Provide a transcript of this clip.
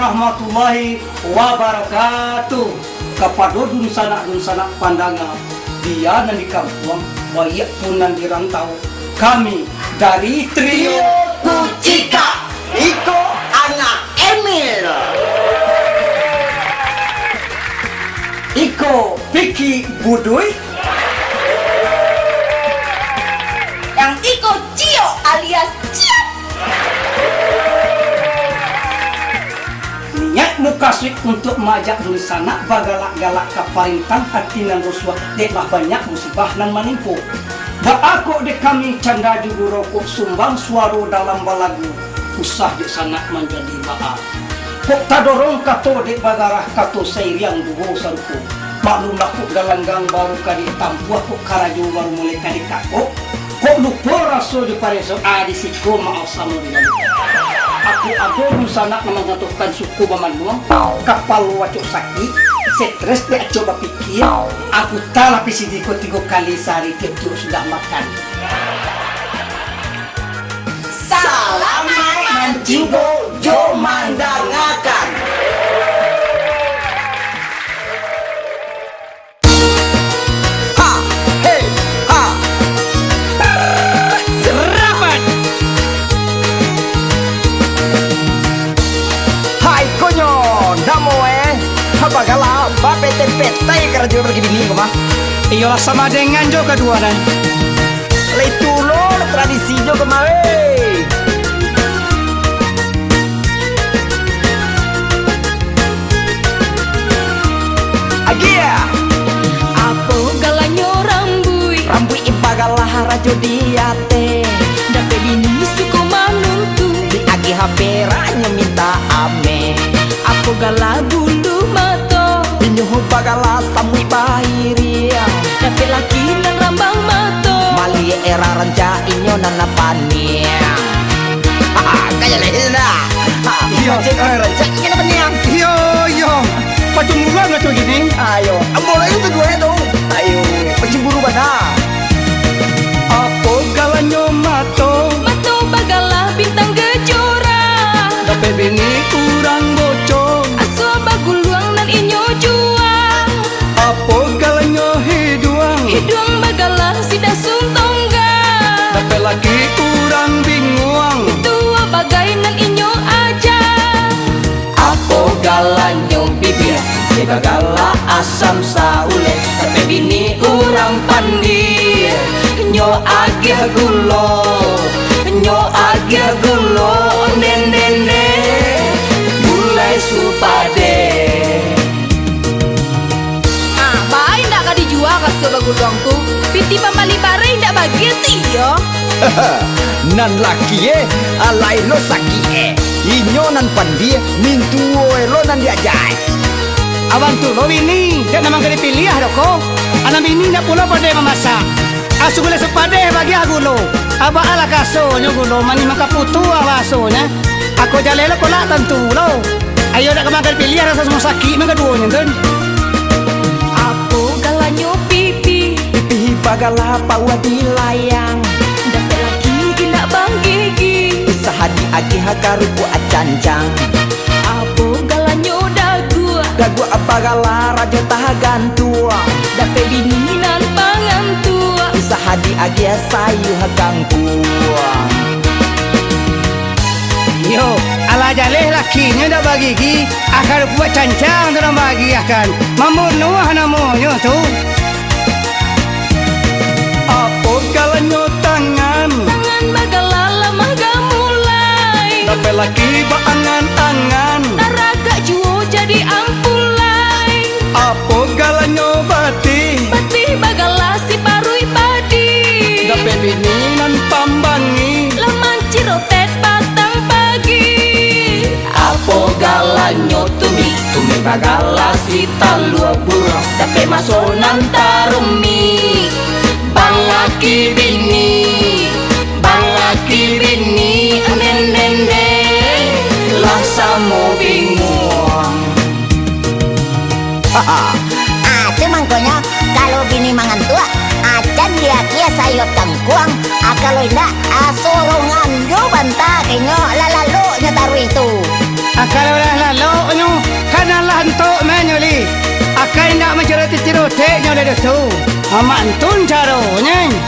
warahmatullahi wabarakatuh. Kepada dun sanak pandangan dia nan di kampung, banyak pun nan di rantau. Kami dari trio Kucika Iko anak Emil, Iko Piki Buduy, yang Iko Cio alias Ciap. niat mukasik untuk majak dun sanak bagalak-galak kaparintang hatinan ruswa deklah banyak musibah nan menimpu. Dak aku dek kami canda jugu rokok sumbang suaro dalam balagu usah dek sanak menjadi baal. Kok tadorong kato dek bagarah kato sairiang dugo saruku. Maklumlah kok galanggang baru kadi tampuah kok karaju baru mulai kadi kakok. Kok lupa raso di pareso adi siko maaf sama di dalam. Aku sanak menentukan suku Bamanduang kapal wacok sakit stres dia coba pikir aku tak lapis di 3 kali sehari tiap sudah makan. salam mancigo jo mandangakan. Ha, hey, ha. Serapat. Hai konyo, namo habagala bapete-pete kerja pergi bini kemah. Iyalah sama dengan jo kedua dan Leitulor tradisi jo kemarin. Agia, Apa galanyo rambui, rambut ipagalah rajo diate. dape bini suku manuntu. Di agi HP ranya minta ame. Apa gala bulu mato, Inyuh bagala samui bahiria. dape laki nan rambang mato. Mali era ranca inyo nanapania. Kaya lehina. Iya, cek ranca inyo nanapania. yo pacumulan nga to gini. Ayo, ambola itu dua itu. Ayo, pencemburu bana. Apa galanyo mato Mato bagala bintang gejora. dape bini kurang bocong. Aso baguluang nan inyo juang. Apa galanyo hiduang Hidung bagala sida suntongga. dape laki kurang binguang. Tua bagai nan inyo aja. Apo galanyo bibir, di bagala asam saule. Tapi bini urang pandi, nyo agih gulo, nyo agih gulo, nenene, mulai supade. Baik ndak ka dijual ka sebagulongku. Pinti pamali bare ndak bagi tiyo. Nan laki alai lo saki inyo nan pandi, mintuo lo nan diajai. Abang tu lo bini dia namang kali pilih doko. Anak bini nak pula pada memasak. Asu boleh sepade bagi aku lo. Aba ala kaso nyo gulo mani maka putu awasonya. Aku jalela kolak tentu lo. Ayo nak kemang kali pilih rasa semua sakit maka duonya kan. Apa galanyo pipi, Pipi bagala pawa di layang, dapat laki gina bang gigi. sahadi agi hakaruku acancang. Apa galanyo dagu, Dagu apagala rajo tahagan tua, dapat bini nan pangan tua. sahadi agi sayu hakang tua. Yo, ala jaleh lakinya dah bagi gi, akan buat cancang tu nak bagi akan. Mamun nuah namanya tu. Apa galanyo tangan, Tangan bagala lamah gamulai. tapi laki baangan-angan. Taraga juo jadi ampulai. Apa galanyo bati, Patih bagala si parui padi. tapi bini nan pambangi. Laman cirotet patang pagi. Apo galanyo tumi, tumi bagala si talua burung, tapi masonan tarumi. Bang laki bini, nene, lah samo bingung. Cuman konya kalau bini mangan tua acan dia kia sayur tangkuang kalau indah asorongan jo banta kenyo lalalo nya taruh itu Kalau dah lalu nyu kanalah entuk menyuli. Akai nak mencerita tiru tek nyu dah tu. Amak entun caronya.